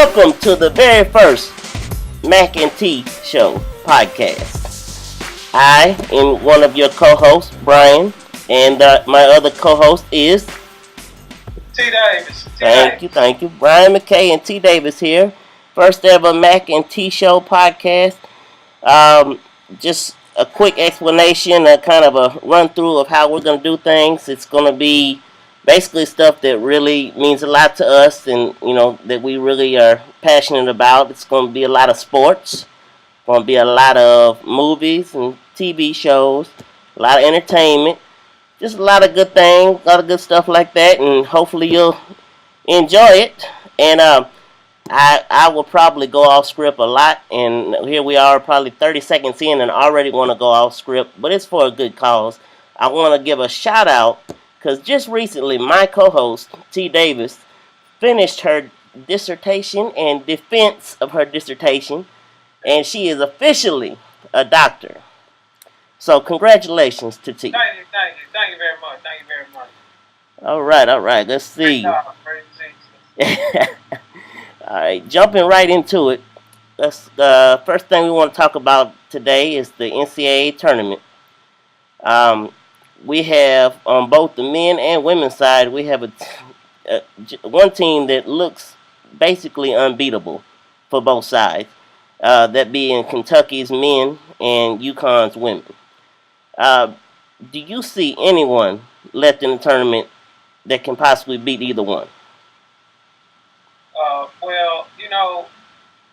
Welcome to the very first Mac and T Show podcast. I am one of your co-hosts, Brian, and my other co-host is T Davis. Thank you. Brian Mackay and T Davis here. First ever Mac and T Show podcast. Just a quick explanation, a kind of a run through of how we're going to do things. It's going to be basically stuff that really means a lot to us and, that we really are passionate about. It's going to be a lot of sports. Going to be a lot of movies and TV shows. A lot of entertainment. Just a lot of good things. A lot of good stuff like that. And hopefully you'll enjoy it. And I will probably go off script a lot. And here we are probably 30 seconds in and already want to go off script. But it's for a good cause. I want to give a shout out. Because just recently, my co-host, T. Davis, finished her dissertation and defense of her dissertation, and she is officially a doctor. So, congratulations to T. Thank you very much. All right. Let's see. All right, jumping right into it. First thing we want to talk about today is the NCAA tournament. We have, on both the men and women's side, we have one team that looks basically unbeatable for both sides. That being Kentucky's men and UConn's women. Do you see anyone left in the tournament that can possibly beat either one?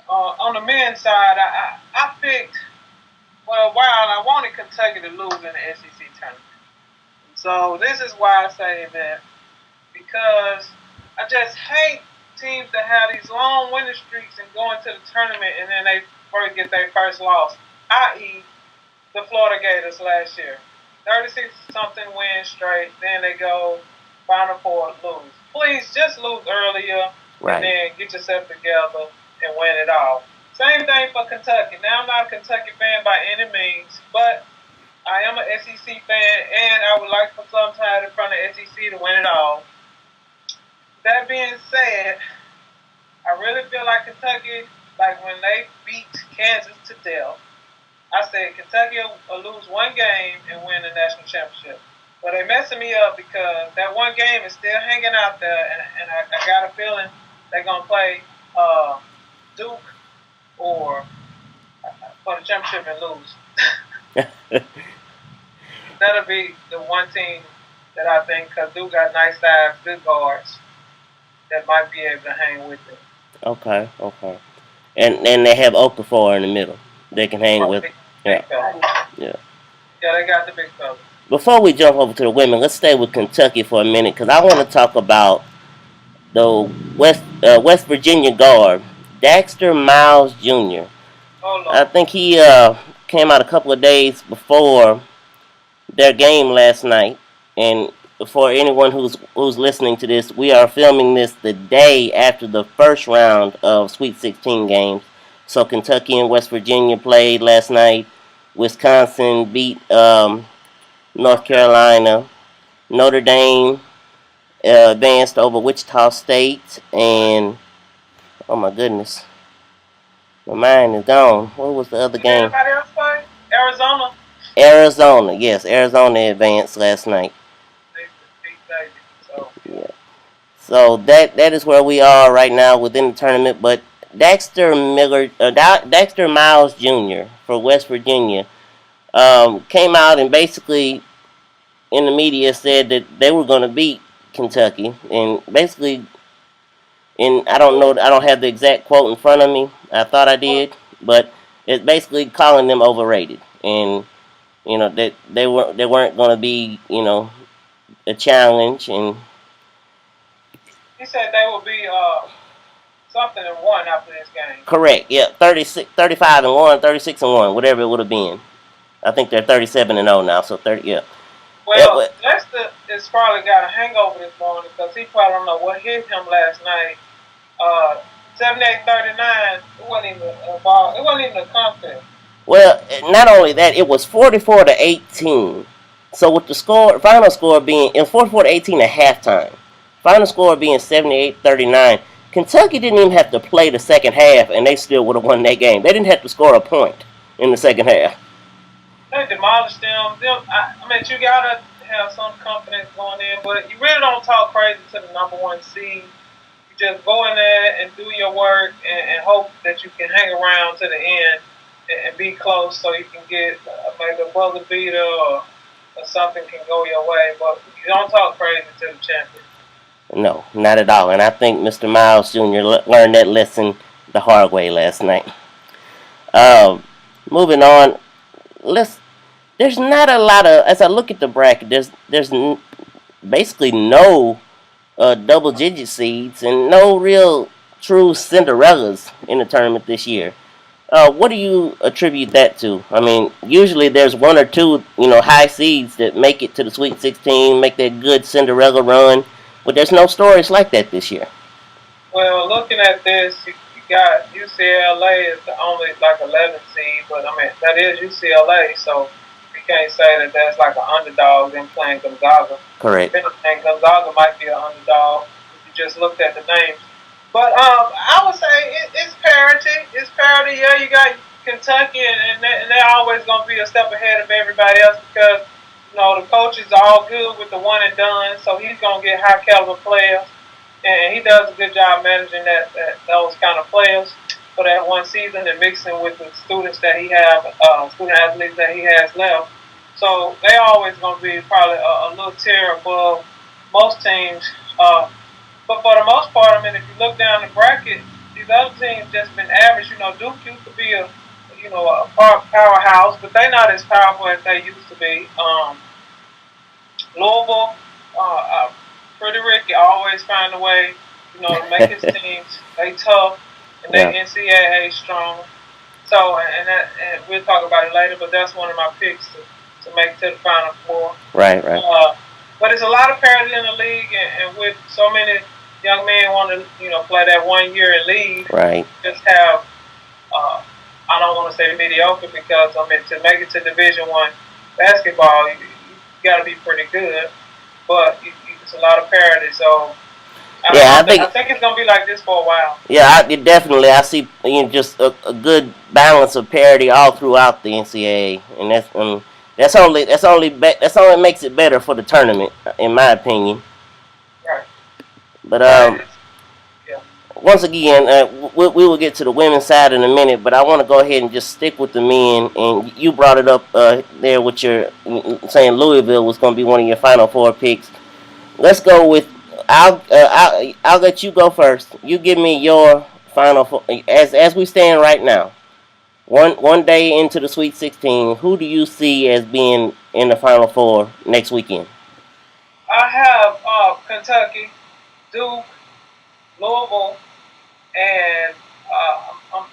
On the men's side, I picked, while I wanted Kentucky to lose in the SEC tournament. So this is why I say that, because I just hate teams that have these long winning streaks and go into the tournament and then they get their first loss, i.e. the Florida Gators last year. 36-something wins straight, then they go Final Four, lose. Please just lose earlier and then get yourself together and win it all. Same thing for Kentucky. Now, I'm not a Kentucky fan by any means, but I am an SEC fan, and I would like for some time in front of SEC to win it all. That being said, I really feel like Kentucky, like when they beat Kansas to death, I said Kentucky will lose one game and win the national championship. But they're messing me up because that one game is still hanging out there, and I got a feeling they're going to play Duke or for the championship and lose. That'll be the one team that I think, because Duke got nice size, good guards that might be able to hang with it. Okay. And they have Okafor in the middle. They can hang with. Yeah, they got the big fellas. Before we jump over to the women, let's stay with Kentucky for a minute, because I want to talk about the West Virginia guard, Daxter Miles Jr. Oh, Lord. I think he came out a couple of days before their game last night, and for anyone who's listening to this, we are filming this the day after the first round of Sweet 16 games. So Kentucky and West Virginia played last night. Wisconsin beat North Carolina. Notre Dame advanced over Wichita State, and oh my goodness, my mind is gone. What was the other game? Anybody else play? Arizona, yes, Arizona advanced last night. So that is where we are right now within the tournament. But Daxter Miles Jr. for West Virginia came out and basically in the media said that they were going to beat Kentucky, and basically, I don't have the exact quote in front of me. I thought I did, but it's basically calling them overrated, and that they weren't going to be a challenge. And he said they will be something and one after this game. Correct. Yeah, 35-1, 36-1, whatever it would have been. I think they're 37-0 now. So 30. Yeah. Well, Lester has probably got a hangover this morning because he probably don't know what hit him last night. 78-39. It wasn't even a ball. It wasn't even a contest. Well, not only that, it was 44-18. So with the final score being, it was 44-18 at halftime. Final score being 78-39. Kentucky didn't even have to play the second half, and they still would have won that game. They didn't have to score a point in the second half. They demolished them. I mean, you gotta have some confidence going in, but you really don't talk crazy to the number one seed. You just go in there and do your work and hope that you can hang around to the end and be close so you can get maybe a buzzer beater or something can go your way. But you don't talk crazy to the champion. No, not at all. And I think Mr. Miles Jr. learned that lesson the hard way last night. Moving on, there's not a lot of, as I look at the bracket, there's basically no double-digit seeds and no real true Cinderellas in the tournament this year. What do you attribute that to? I mean, usually there's one or two, high seeds that make it to the Sweet 16, make that good Cinderella run, but there's no stories like that this year. Well, looking at this, you got UCLA is the only 11th seed, but I mean that is UCLA, so you can't say that that's like an underdog in playing Gonzaga. Correct. And Gonzaga might be an underdog if you just looked at the names. But I would say it's parity. It's parity. Yeah, you got Kentucky, and they're always going to be a step ahead of everybody else because the coaches are all good with the one and done. So he's going to get high caliber players, and he does a good job managing those kind of players for that one season and mixing with the students that he have, student athletes that he has left. So they always going to be probably a little tier above most teams. But for the most part, I mean, if you look down the bracket, these other teams just been average. Duke used to be a powerhouse, but they're not as powerful as they used to be. Louisville, Pretty Ricky always find a way, to make his teams. They tough, and they NCAA strong. So, and we'll talk about it later, but that's one of my picks to make to the Final Four. Right. But there's a lot of parity in the league, and with so many young men want to, play that 1 year and leave. Right. Just have, I don't want to say mediocre because I mean to make it to Division I basketball, you got to be pretty good. But it's a lot of parity, so. I think it's gonna be like this for a while. Yeah, I see just a good balance of parity all throughout the NCAA, and that's only makes it better for the tournament, in my opinion. Right. But once again, we will get to the women's side in a minute, but I want to go ahead and just stick with the men. And you brought it up there with your saying Louisville was going to be one of your Final Four picks. Let's go with. I'll let you go first. You give me your Final Four as we stand right now. One day into the Sweet 16, who do you see as being in the Final Four next weekend? I have Kentucky, Duke, Louisville, and I'm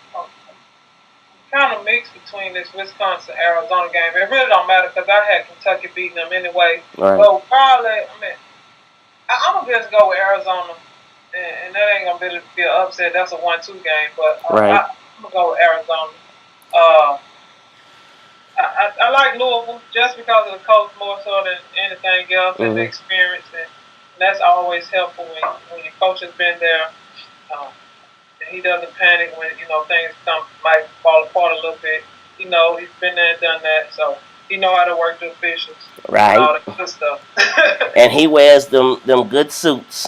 kind of mixed between this Wisconsin-Arizona game. It really don't matter because I had Kentucky beating them anyway. Right. So probably, I'm going to just go with Arizona, and that ain't going to be an upset. That's a 1-2 game, but right. I'm going to go with Arizona. I like Louisville just because of the coach more so than anything else and the experience, and that's always helpful when your coach has been there, and he doesn't panic when things might fall apart a little bit. He's been there and done that, so he know how to work the officials. Right. And all that good stuff. And he wears them good suits.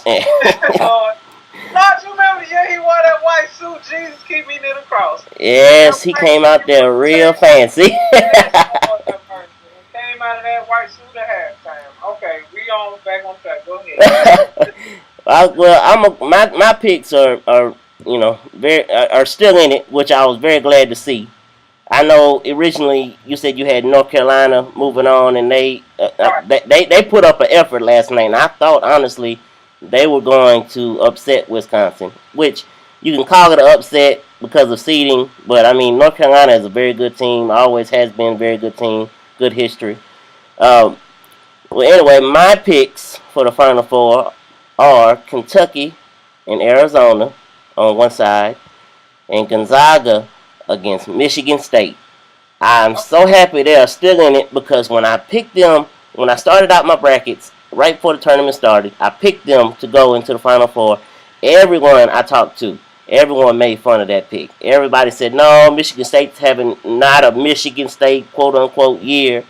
Not you remember the year he wore that white suit, Jesus keep me near the cross. Yes, he came out there real fancy. He came out of that white suit at halftime. Okay, we on back on track. Go ahead. My picks are still in it, which I was very glad to see. I know originally you said you had North Carolina moving on, and they put up an effort last night, and I thought honestly they were going to upset Wisconsin, which you can call it an upset because of seeding, but I mean North Carolina is a very good team, always has been a very good team, good history. Well, anyway, my picks for the Final Four are Kentucky and Arizona on one side, and Gonzaga against Michigan State. I'm so happy they are still in it because when I picked them, when I started out my brackets, right before the tournament started, I picked them to go into the Final Four, everyone I talked to, everyone made fun of that pick. Everybody said, no, Michigan State's having not a Michigan State quote unquote year.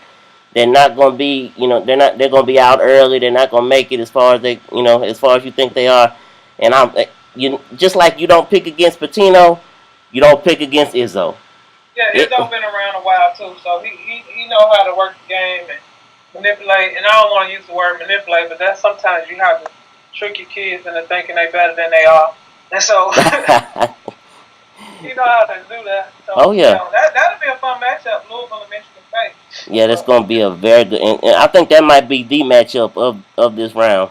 They're not gonna be, they're gonna be out early. They're not gonna make it as far as as far as you think they are. And just like you don't pick against Patino, you don't pick against Izzo. Yeah, Izzo been around a while too, so he know how to work the game and manipulate. And I don't want to use the word manipulate, but that's sometimes you have to trick your kids into thinking they better than they are. And so you know how to do that. So, oh yeah, that'll be a fun matchup, Louisville and Michigan State. Yeah, that's gonna be a very good, and I think that might be the matchup of this round.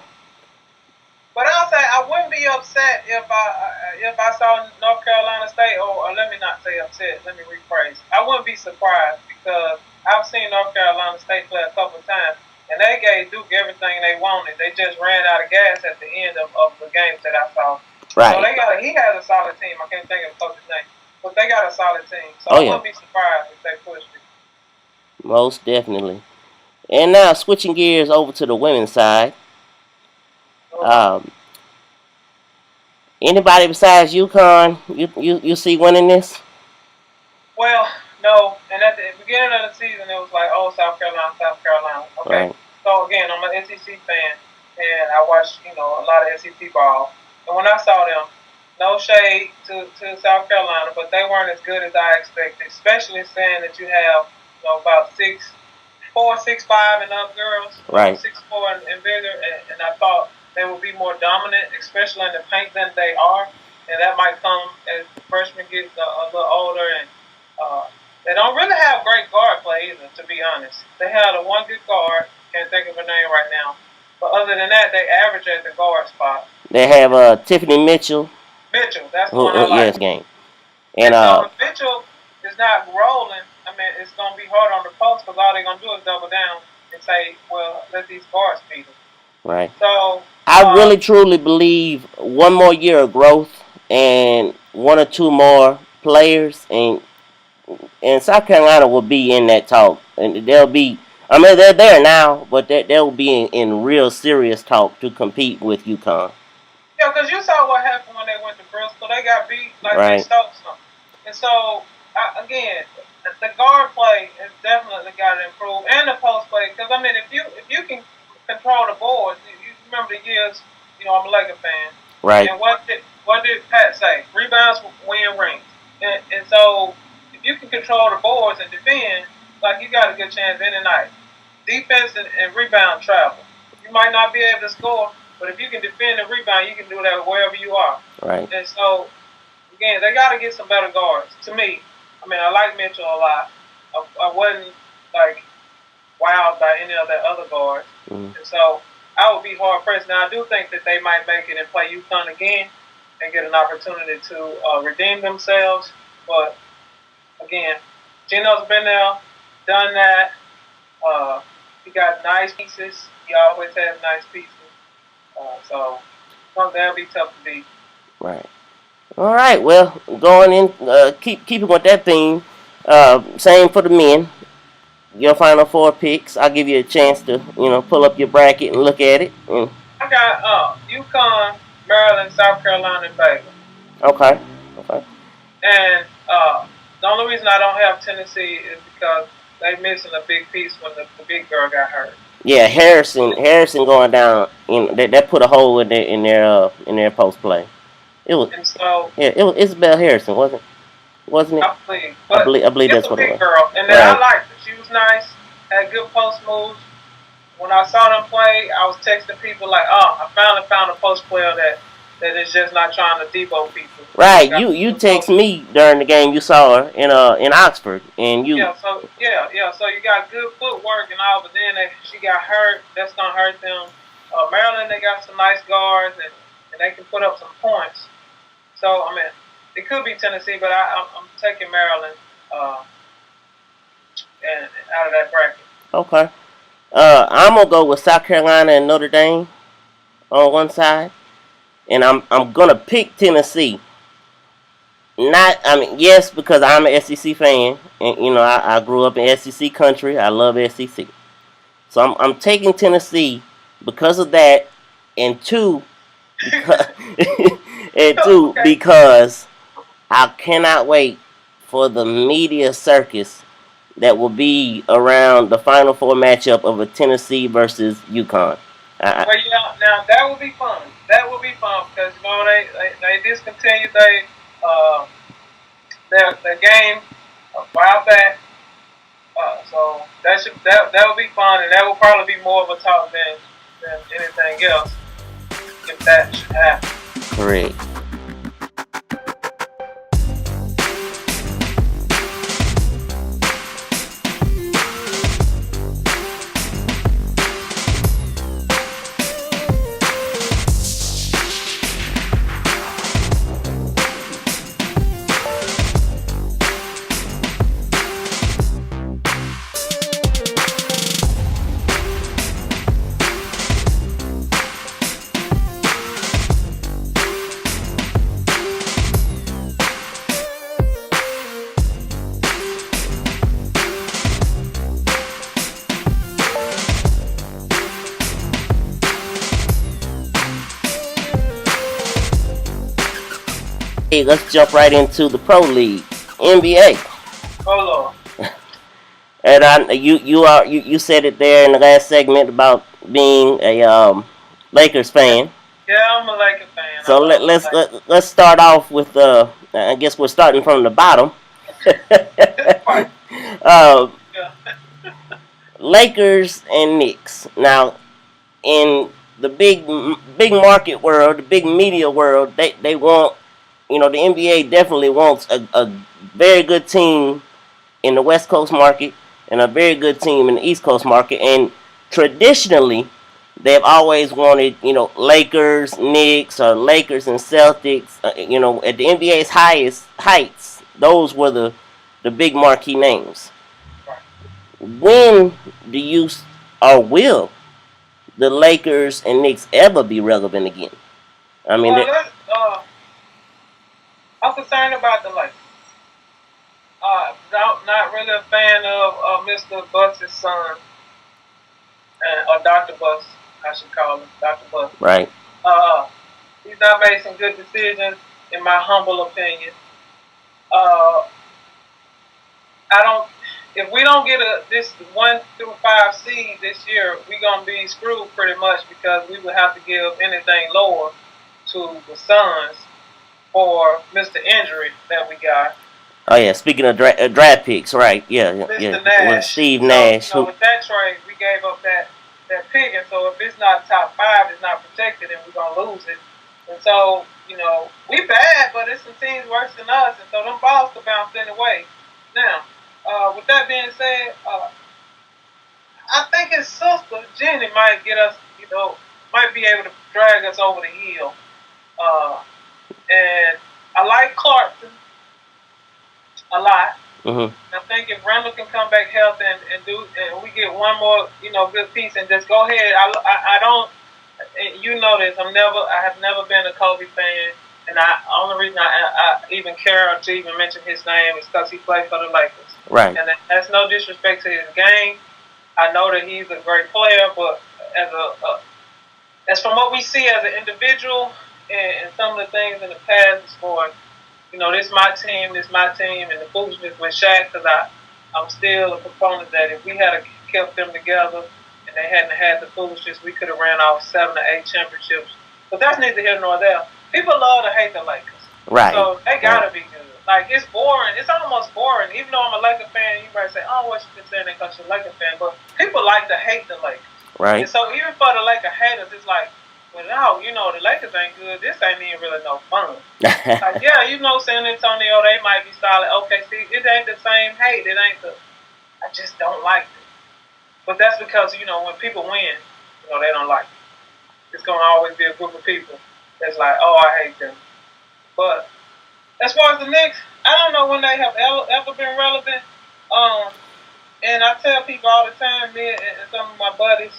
But I'll say I wouldn't be upset if I saw North Carolina State, or let me not say upset. Let me rephrase. I wouldn't be surprised because I've seen North Carolina State play a couple of times, and they gave Duke everything they wanted. They just ran out of gas at the end of the games that I saw. Right. So he has a solid team. I can't think of the coach's name, but they got a solid team. So I wouldn't be surprised if they pushed it. Most definitely. And now switching gears over to the women's side. Anybody besides UConn you see winning this? Well, no. And at the beginning of the season, it was like, oh, South Carolina. Okay. Right. So again, I'm an SEC fan, and I watch a lot of SEC ball. And when I saw them, no shade to South Carolina, but they weren't as good as I expected. Especially saying that you have about 6'4", 6'5" and up girls, right? 6'4" and bigger, and I thought they would be more dominant, especially in the paint than they are, and that might come as freshmen get a little older, and they don't really have great guard play either, to be honest. They had one good guard, can't think of her name right now, but other than that, they average at the guard spot. They have Tiffany Mitchell. That's the one I like. Yes, game. And if Mitchell is not rolling, I mean, it's going to be hard on the post because all they're going to do is double down and say, well, let these guards beat them. Right. So I really truly believe one more year of growth and one or two more players, and South Carolina will be in that talk, and they'll be. I mean, they're there now, but they'll be in real serious talk to compete with UConn. Yeah, because you saw what happened when they went to Bristol. They got beat like they stole something. And so, again, the guard play has definitely got to improve, and the post play. Because I mean, if you can control the boards, you remember the years. I'm a Lakers fan. Right. And what did Pat say? Rebounds win rings. And so, if you can control the boards and defend, like, you got a good chance any night. Defense and rebound travel. You might not be able to score, but if you can defend and rebound, you can do that wherever you are. Right. And so, again, they got to get some better guards. To me, I mean, I like Mitchell a lot. I wasn't, like, wowed by any of the other guards. And so, I would be hard-pressed. Now, I do think that they might make it and play UConn again and get an opportunity to redeem themselves. But, again, Gino's been there, done that. He got nice pieces. He always has nice pieces. So that'll be tough to beat. Right. All right. Well, going in, keeping with that theme. Same for the men. Your final 4 picks. I'll give you a chance to pull up your bracket and look at it. I got UConn, Maryland, South Carolina, and Baylor. Okay. And the only reason I don't have Tennessee is because they missing a big piece when the big girl got hurt. Yeah, Harrison going down. That put a hole in their post play. It was. And so it was Isabel Harrison, wasn't it? I believe that's what it was. Big girl, and then I liked her. She was nice, had good post moves. When I saw them play, I was texting people like, I finally found a post player that is just not trying to debo people. Right, you text me during the game. You saw her in Oxford, and you. So you got good footwork and all, but then she got hurt. That's gonna hurt them. Maryland, they got some nice guards, and they can put up some points. So I mean, it could be Tennessee, but I'm taking Maryland and out of that bracket. Okay. I'm gonna go with South Carolina and Notre Dame on one side, and I'm gonna pick Tennessee. Yes, because I'm an SEC fan, and I grew up in SEC country. I love SEC, so I'm taking Tennessee because of that, and 2, And two, Okay. because I cannot wait for the media circus that will be around the Final Four matchup of a Tennessee versus UConn. Well, yeah, now that would be fun. That would be fun because you know they discontinued uh their game a while back. So that would be fun, and that would probably be more of a talk than anything else if that should happen. Correct. Hey, let's jump right into the Pro League, NBA. Oh Lord. And you said it there in the last segment about being a Lakers fan. Yeah, I'm a Lakers fan. So let's start off with I guess we're starting from the bottom. uh, Yeah. Lakers and Knicks. Now, in the big market world, the big media world, they want, the NBA definitely wants a very good team in the West Coast market and a very good team in the East Coast market. And traditionally, they've always wanted, Lakers, Knicks, or Lakers and Celtics. At the NBA's highest heights, those were the big marquee names. When do you or will the Lakers and Knicks ever be relevant again? I mean, I'm concerned about the Lakers. Not really a fan of Mr. Buss's son, or Dr. Buss, I should call him Dr. Buss. Right. He's not made some good decisions, in my humble opinion. I don't. If we don't get this 1 through 5 seed this year, we're gonna be screwed pretty much because we would have to give anything lower to the Suns for Mr. Injury that we got. Oh yeah, speaking of draft picks, right? Yeah, Mr. Nash. With Steve Nash. So with that trade, we gave up that pick, and so if it's not top 5, it's not protected, and we're gonna lose it. And so we bad, but it's some teams worse than us, and so them balls could bounce anyway. Now, with that being said, I think his sister Jenny might get us, might be able to drag us over the hill. And I like Clarkson a lot. Mm-hmm. I think if Randall can come back healthy and we get one more, good piece and just go ahead. I don't, this. I have never been a Kobe fan, and the only reason I even care to even mention his name is because he played for the Lakers. Right. And that's no disrespect to his game. I know that he's a great player, but as from what we see as an individual and some of the things in the past, as far this my team, and the foolishness with Shaq, because I'm still a proponent that if we had kept them together and they hadn't had the foolishness, we could have ran off 7 or 8 championships. But that's neither here nor there. People love to hate the Lakers. Right. So they gotta be good. Like, it's boring. It's almost boring. Even though I'm a Laker fan, you might say, oh, what you been saying that because you're a Laker fan. But people like to hate the Lakers. Right. And so even for the Laker haters, it's like, well, no, the Lakers ain't good. This ain't even really no fun. Like, yeah, San Antonio, they might be solid. Okay, see, it ain't the same hate. It ain't I just don't like it. But that's because, when people win, they don't like it. It's going to always be a group of people that's like, oh, I hate them. But as far as the Knicks, I don't know when they have ever been relevant. And I tell people all the time, me and some of my buddies,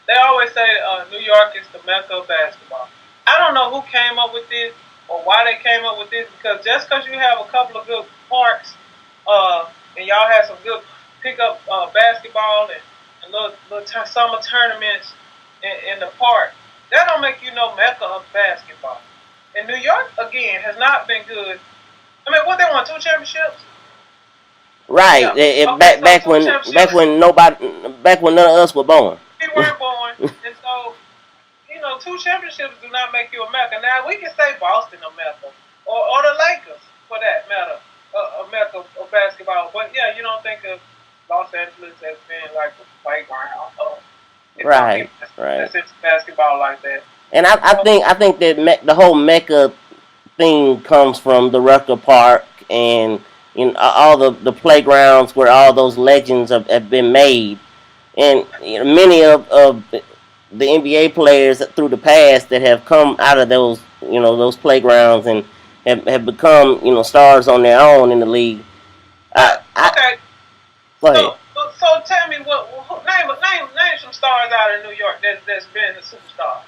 they always say New York is the mecca of basketball. I don't know who came up with this or why they came up with this, because just because you have a couple of good parks and y'all have some good pickup basketball and little summer tournaments in the park, that don't make you no mecca of basketball. And New York again has not been good. I mean, what they won 2 championships? Right. Yeah. Okay, back when none of us were born. We weren't born, and so 2 championships do not make you a Mecca. Now we can say Boston a Mecca, or the Lakers for that matter, a Mecca of basketball. But yeah, you don't think of Los Angeles as being like a playground. Right. That's into basketball like that. And I think that the whole Mecca thing comes from the Rucker Park and all the playgrounds where all those legends have been made, and many of the NBA players through the past that have come out of those playgrounds and have become stars on their own in the league. Okay. Go ahead. So tell me name some stars out of New York that's been a superstar.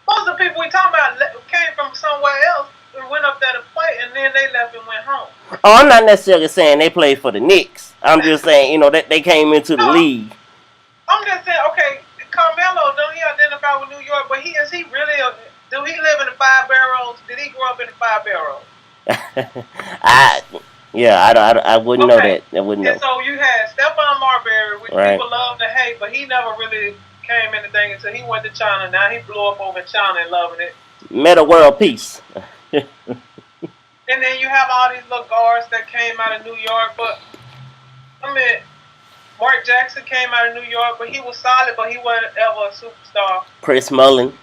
Most of the people we talking about came from somewhere else and went up there to play, and then they left and went home. Oh, I'm not necessarily saying they played for the Knicks. I'm just saying that they came into the league. I'm just saying, okay, Carmelo, don't he identify with New York? But do he live in the 5 Barrels? Did he grow up in the 5 Barrels? I wouldn't know that. I wouldn't know. And so you had Stephon Marbury, which people love to hate, but he never really came anything until he went to China. Now he blew up over in China and loving it. Meta world peace. And then you have all these little guards that came out of New York, but I mean, Mark Jackson came out of New York, but he was solid, but he wasn't ever a superstar. Chris Mullin,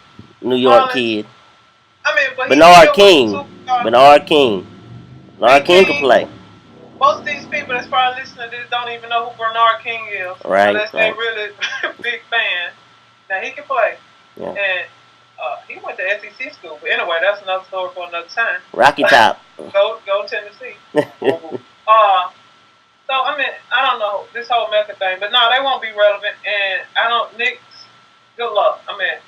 New York kid. I mean, but Bernard King can play. Most of these people that's probably listening to this don't even know who Bernard King is, unless they're really big fan. Now he can play, and he went to SEC school. But anyway, that's another story for another time. Rocky Top. Go Tennessee. So I mean, I don't know this whole Mecca thing, but no, they won't be relevant. And Knicks. Good luck. I mean,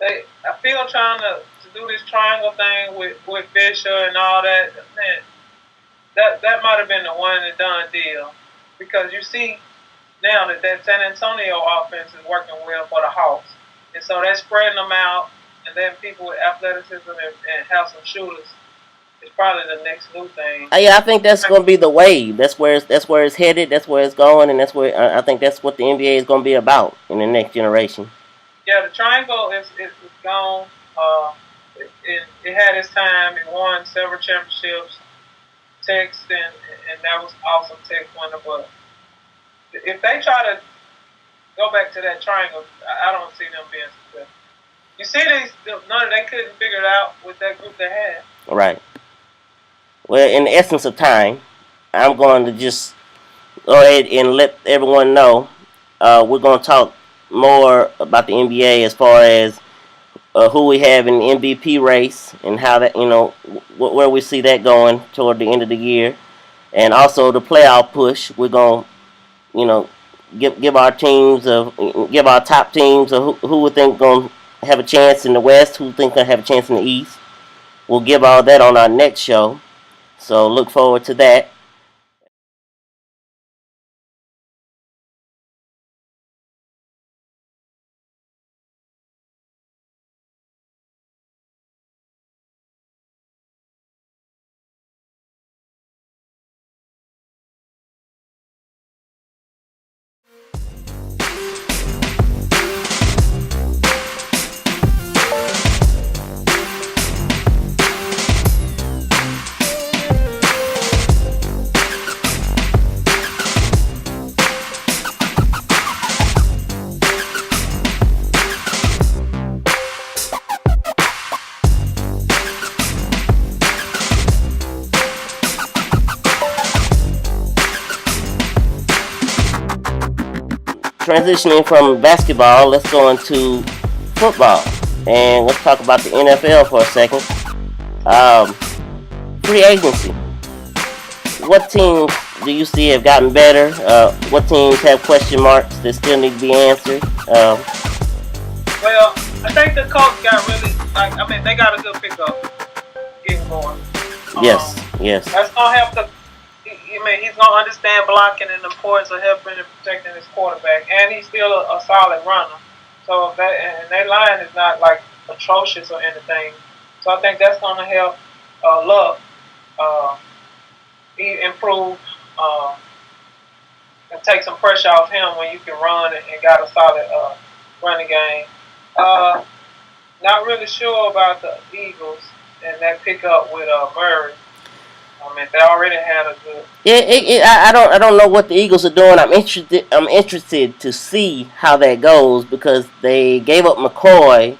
I feel trying to do this triangle thing with Fisher and all that. Man, that might have been the one and done deal, because you see now that San Antonio offense is working well for the Hawks, and so they're spreading them out, and then people with athleticism and have some shooters. It's probably the next new thing. Yeah, I think that's going to be the wave. That's where it's headed. That's where it's going, and that's where I think that's what the NBA is going to be about in the next generation. Yeah, the triangle is gone. It had its time. It won several championships. Tex and that was awesome. Tex winner, but if they try to go back to that triangle, I don't see them being successful. You see, they couldn't figure it out with that group they had. Right. Well, in the essence of time, I'm going to just go ahead and let everyone know we're going to talk more about the NBA as far as who we have in the MVP race and how that, where we see that going toward the end of the year. And also the playoff push. We're going to, give our teams, give our top teams of who we think going to have a chance in the West, who think going to have a chance in the East. We'll give all that on our next show. So look forward to that. Transitioning from basketball, let's go into football. And let's talk about the NFL for a second. Free agency. What teams do you see have gotten better? What teams have question marks that still need to be answered? Well, I think the Colts got really, they got a good pickup. Getting going. Yes. That's going to help the. He's going to understand blocking and the importance of helping and protecting his quarterback. And he's still a solid runner. So, and that line is not, atrocious or anything. So I think that's going to help Luck improve and take some pressure off him when you can run and got a solid running game. Not really sure about the Eagles and that pickup with Murray. I mean, they already had a good. Yeah, I don't know what the Eagles are doing. I'm interested to see how that goes because they gave up McCoy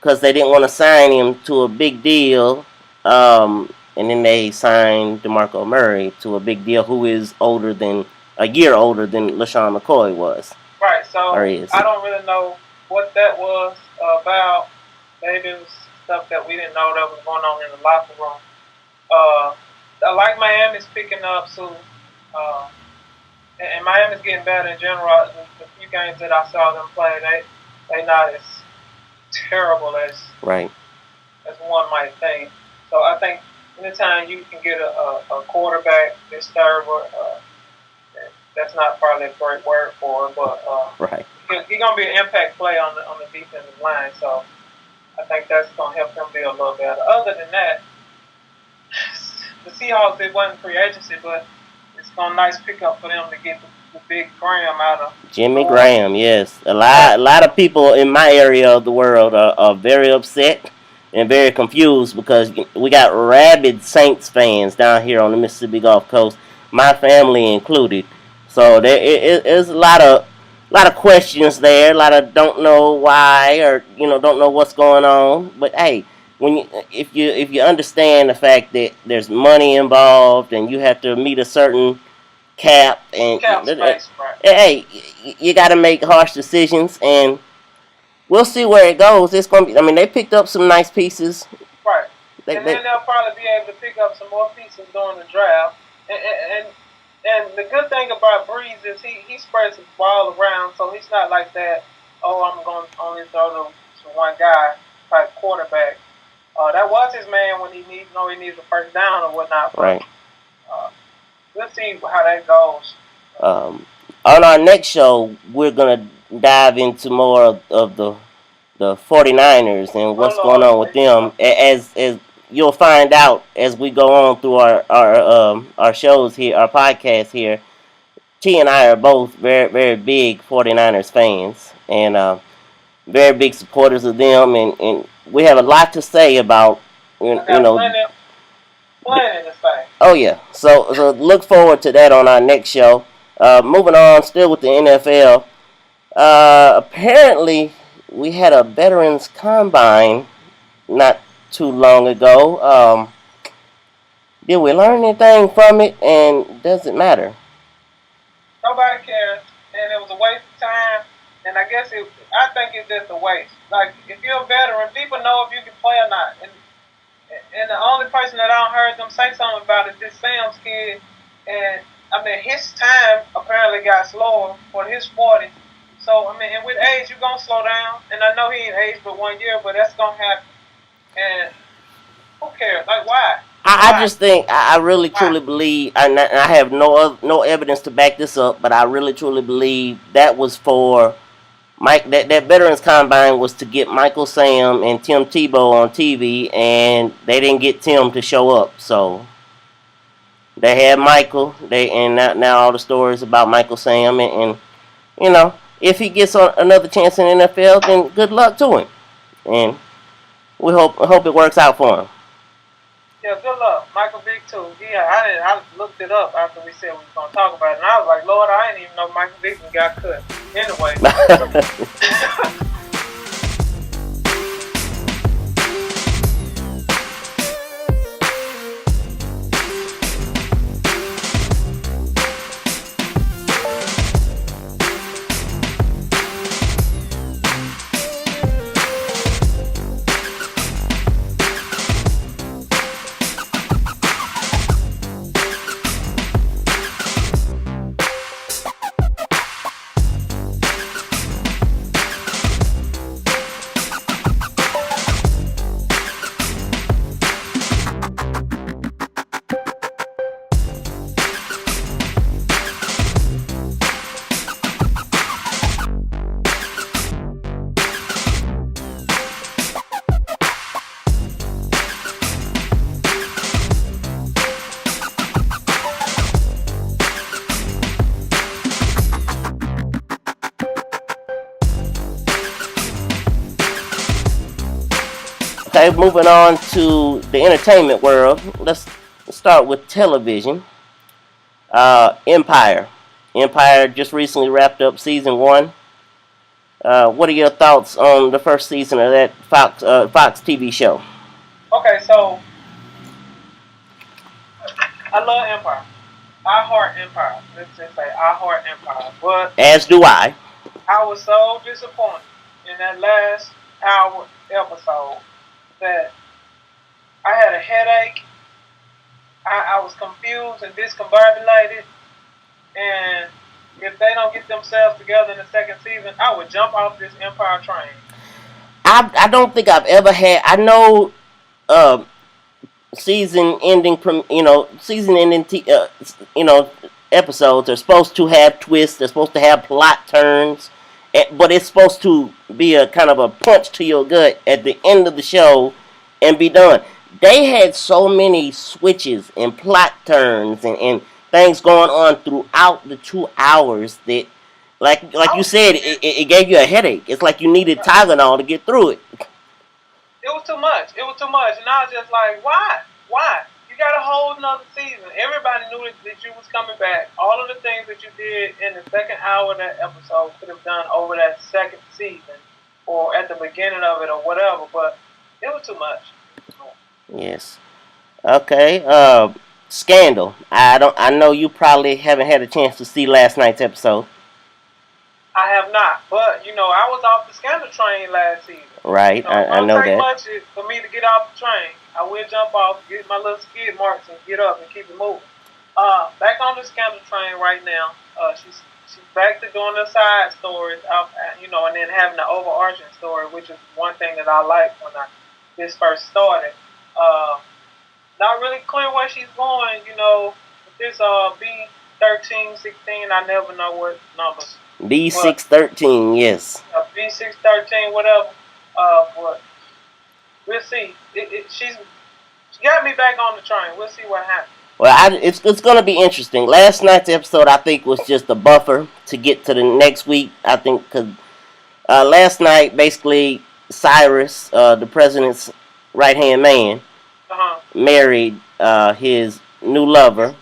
because they didn't want to sign him to a big deal, and then they signed DeMarco Murray to a big deal, who is a year older than LaShawn McCoy was. Right. So I don't really know what that was about. Maybe it was stuff that we didn't know that was going on in the locker room. I like Miami's picking up soon. And Miami's getting better in general. The few games that I saw them play, they not as terrible as one might think. So I think anytime you can get a quarterback this terrible, that's not probably a great word for it, but he's gonna be an impact play on the defensive line. So I think that's gonna help him be a little better. Other than that, the Seahawks, it wasn't free agency, but it's a nice pickup for them to get the big Graham out of. Jimmy Graham, yes. A lot of people in my area of the world are very upset and very confused because we got rabid Saints fans down here on the Mississippi Gulf Coast, my family included. So there is a lot of questions there. A lot of don't know why or don't know what's going on. But hey, if you understand the fact that there's money involved and you have to meet a certain cap and space, hey, you got to make harsh decisions, and we'll see where it goes. It's gonna be. I mean, they picked up some nice pieces. Right, and then they'll probably be able to pick up some more pieces during the draft. And the good thing about Breeze is he spreads the ball around, so he's not like that. Oh, I'm going to only throw to one guy type quarterback. That was his man when he needs a first down or whatnot. But, right. We'll see how that goes. On our next show, we're gonna dive into more of the 49ers and what's going on with them. As you'll find out as we go on through our shows here, our podcast here. T and I are both very, very big 49ers fans and very big supporters of them, and we have a lot to say about plenty to say. Oh yeah, so look forward to that on our next show. Moving on, still with the NFL. Apparently, we had a Veterans Combine not too long ago. Did we learn anything from it, and does it matter? Nobody cares, and it was a waste of time. And I think it's just a waste. Like, if you're a veteran, people know if you can play or not. And the only person that I heard them say something about is this Sam's kid. And, I mean, his time apparently got slower for his 40. So, I mean, and with age, you're going to slow down. And I know he ain't aged but 1 year, but that's going to happen. And who cares? Like, why? I just think, I really truly believe, and I have no evidence to back this up, but I really truly believe that was for Mike. That Veterans Combine was to get Michael Sam and Tim Tebow on TV, and they didn't get Tim to show up. So they had Michael. Now all the stories about Michael Sam, and if he gets another chance in the NFL, then good luck to him, and we hope it works out for him. Yeah, good luck. Michael Vick, too. I looked it up after we said we were going to talk about it, and I was like, Lord, I didn't even know Michael Vick got cut. Anyway. Okay, moving on to the entertainment world. Let's start with television. Empire. Empire just recently wrapped up season 1. What are your thoughts on the first season of that Fox TV show? Okay, so I love Empire. I heart Empire. Let's just say I heart Empire. But as do I was so disappointed in that last hour episode that I had a headache. I was confused and discombobulated. And if they don't get themselves together in the second season, I would jump off this Empire train. I don't think I've ever had. I know season ending episodes are supposed to have twists. They're supposed to have plot turns, but it's supposed to be a kind of a punch to your gut at the end of the show and be done. They had so many switches and plot turns and things going on throughout the 2 hours that, like you said, it gave you a headache. It's like you needed Tylenol to get through it. It was too much. And I was just like, why? You got a whole another season. Everybody knew that you was coming back. All of the things that you did in the second hour of that episode could have done over that second season or at the beginning of it or whatever, but it was too much. Yes. Okay. Scandal. I know you probably haven't had a chance to see last night's episode. I have not, but I was off the Scandal train last season. Right. I know that. It won't take much for me to get off the train. I will jump off, get my little skid marks, and get up and keep it moving. Back on the Scandal train right now. She's back to doing the side stories, and then having the overarching story, which is one thing that I liked when this first started. Not really clear where she's going, this B13, 16, I never know what numbers. B613, yes. B613, whatever. But we'll see. She got me back on the train. We'll see what happens. Well, it's going to be interesting. Last night's episode, I think, was just a buffer to get to the next week. I think because last night, basically, Cyrus, the president's right-hand man, married his new lover,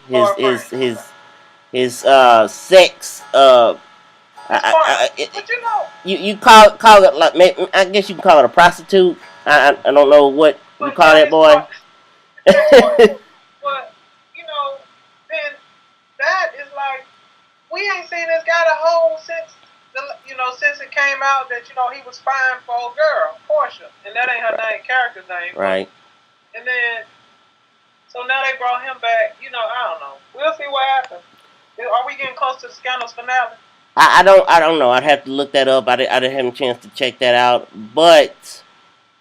his sex. You call it like, I guess you can call it a prostitute. I don't know what you call that boy. But then that is like, we ain't seen this guy the whole since it came out that he was spying for a girl, Portia, and that ain't her character's name. Right. And then, so now they brought him back. I don't know. We'll see what happens. Are we getting close to the Scandal's finale? I don't know. I'd have to look that up. I didn't have a chance to check that out. But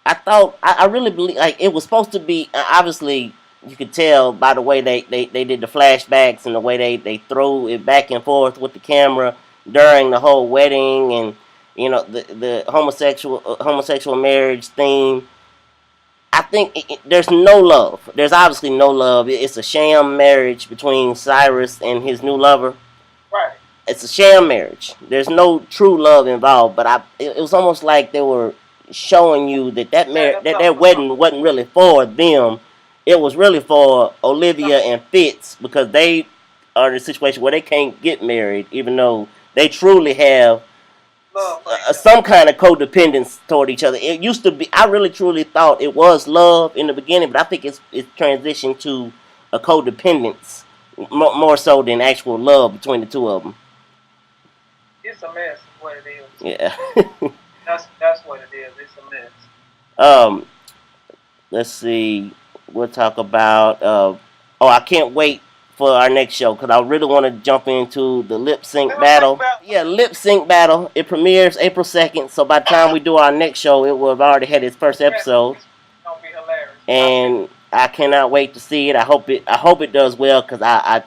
I thought, I really believe, like, it was supposed to be, obviously, you could tell by the way they did the flashbacks and the way they throw it back and forth with the camera during the whole wedding and, the homosexual marriage theme. I think there's no love. There's obviously no love. It's a sham marriage between Cyrus and his new lover. Right. It's a sham marriage. There's no true love involved. But it was almost like they were showing you that wedding wasn't really for them. It was really for Olivia and Fitz, because they are in a situation where they can't get married, even though they truly have some kind of codependence toward each other. It used to be, I really truly thought it was love in the beginning, but I think it's transitioned to a codependence more so than actual love between the two of them. It's a mess, is what it is. Yeah. that's what it is. It's a mess. Let's see. We'll talk about. I can't wait for our next show because I really want to jump into the lip sync battle. Yeah, lip sync battle. It premieres April 2nd, so by the time we do our next show, it will have already had its first episode. It's gonna be hilarious. And I cannot wait to see it. I hope it does well because I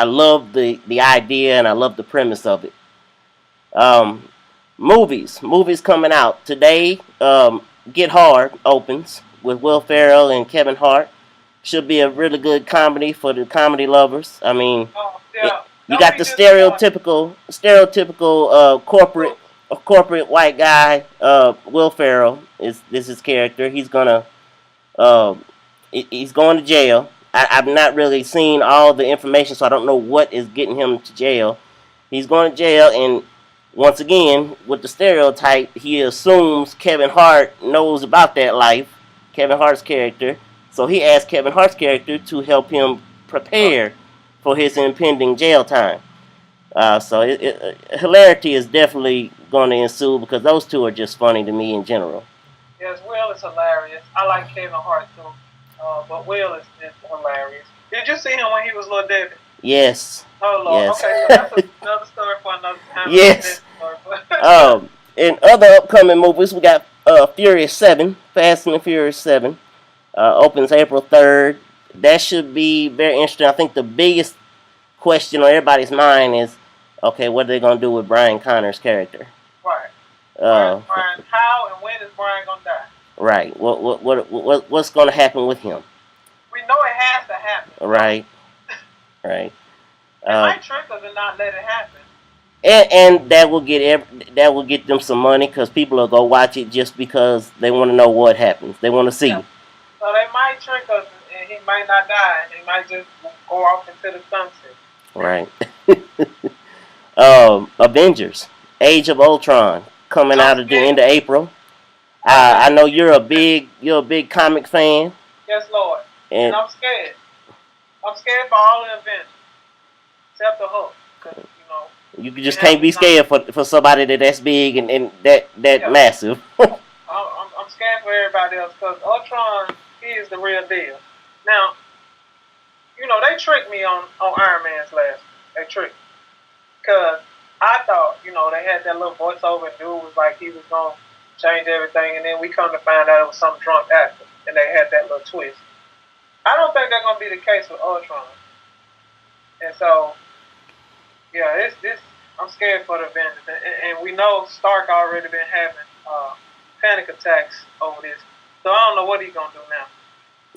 love the idea and I love the premise of it. Movies coming out today. Get Hard opens with Will Ferrell and Kevin Hart. Should be a really good comedy for the comedy lovers. I mean, you got the stereotypical corporate white guy. Will Ferrell is his character. He's gonna He's going to jail. I've not really seen all the information, so I don't know what is getting him to jail. He's going to jail, and once again, with the stereotype, he assumes Kevin Hart knows about that life, Kevin Hart's character. So he asked Kevin Hart's character to help him prepare for his impending jail time. So hilarity is definitely going to ensue because those two are just funny to me in general. Yes, Will is hilarious. I like Kevin Hart too, but Will is hilarious. Did you see him when he was Little Debbie? Yes. Oh Lord. Yes. Okay, so that's another story for another time. Yes. In other upcoming movies, we got Furious 7, Fast and the Furious 7, opens April 3rd. That should be very interesting. I think the biggest question on everybody's mind is, okay, what are they gonna do with Brian Connor's character? Right. Brian, how and when is Brian gonna die? Right. What's gonna happen with him? We know it has to happen. Right. Right. They might trick us and not let it happen. And that will get them some money because people will go watch it just because they want to know what happens. They want to see. Yeah. So they might trick us and he might not die. He might just go off into the sunset. Right. Avengers, Age of Ultron, coming out at the end of April. I know you're a big comic fan. Yes, Lord. And I'm scared. I'm scared for all the Avengers, except the Hulk. Cause, you just can't be scared for somebody that's big and that massive. I'm scared for everybody else because Ultron, he is the real deal. Now, they tricked me on Iron Man's last. They tricked me. Because I thought, they had that little voiceover and dude was like he was going to change everything. And then we come to find out it was some drunk actor. And they had that little twist. I don't think that's going to be the case with Ultron. And so, yeah, I'm scared for the Avengers. And we know Stark already been having panic attacks over this. So I don't know what he's going to do now.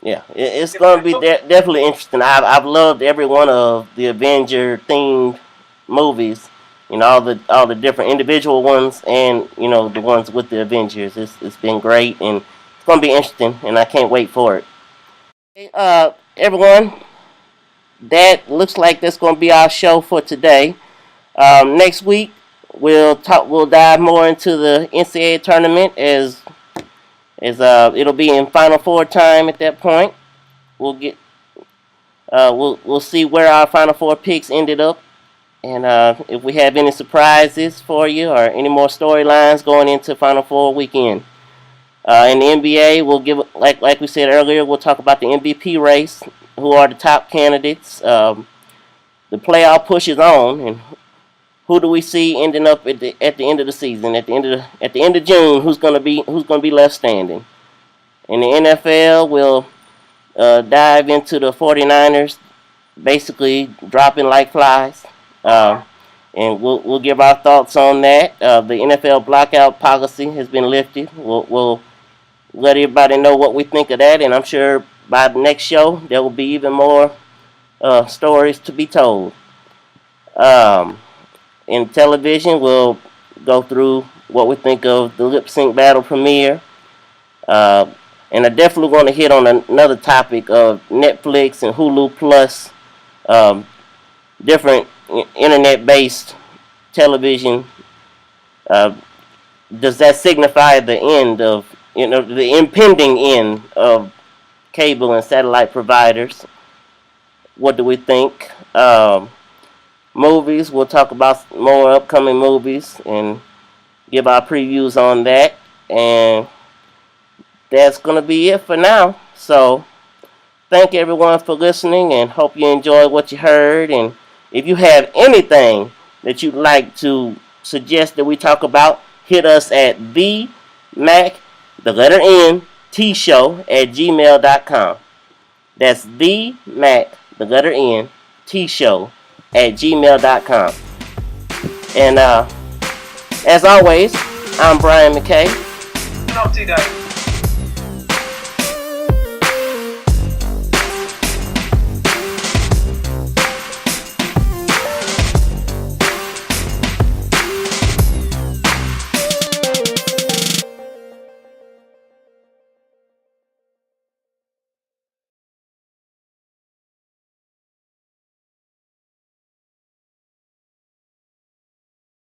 Yeah, it's going to be definitely interesting. I've loved every one of the Avenger-themed movies. All the different individual ones and, the ones with the Avengers. It's been great, and it's going to be interesting, and I can't wait for it. Hey, everyone, that looks like that's going to be our show for today. Next week, we'll dive more into the NCAA tournament as it'll be in Final Four time at that point. We'll see where our Final Four picks ended up, and if we have any surprises for you or any more storylines going into Final Four weekend. In the NBA, we'll give like we said earlier, we'll talk about the MVP race, who are the top candidates. The playoff push is on, and who do we see ending up at the end of the season? At the end of June, who's gonna be left standing? In the NFL, we'll dive into the 49ers, basically dropping like flies, and we'll give our thoughts on that. The NFL blockout policy has been lifted. We'll let everybody know what we think of that, and I'm sure by the next show there will be even more stories to be told. In television, we'll go through what we think of the lip sync battle premiere. And I definitely want to hit on another topic of Netflix and Hulu Plus, different internet-based television. Does that signify the end of, the impending end of cable and satellite providers? What do we think? Movies, we'll talk about more upcoming movies and give our previews on that. And that's going to be it for now. So, thank everyone for listening and hope you enjoyed what you heard. And if you have anything that you'd like to suggest that we talk about, hit us at BMac, the letter N, tshow@gmail.com. That's BMac, the letter N, tshow@gmail.com. And as always, I'm Brian Mackay. No, T Davis.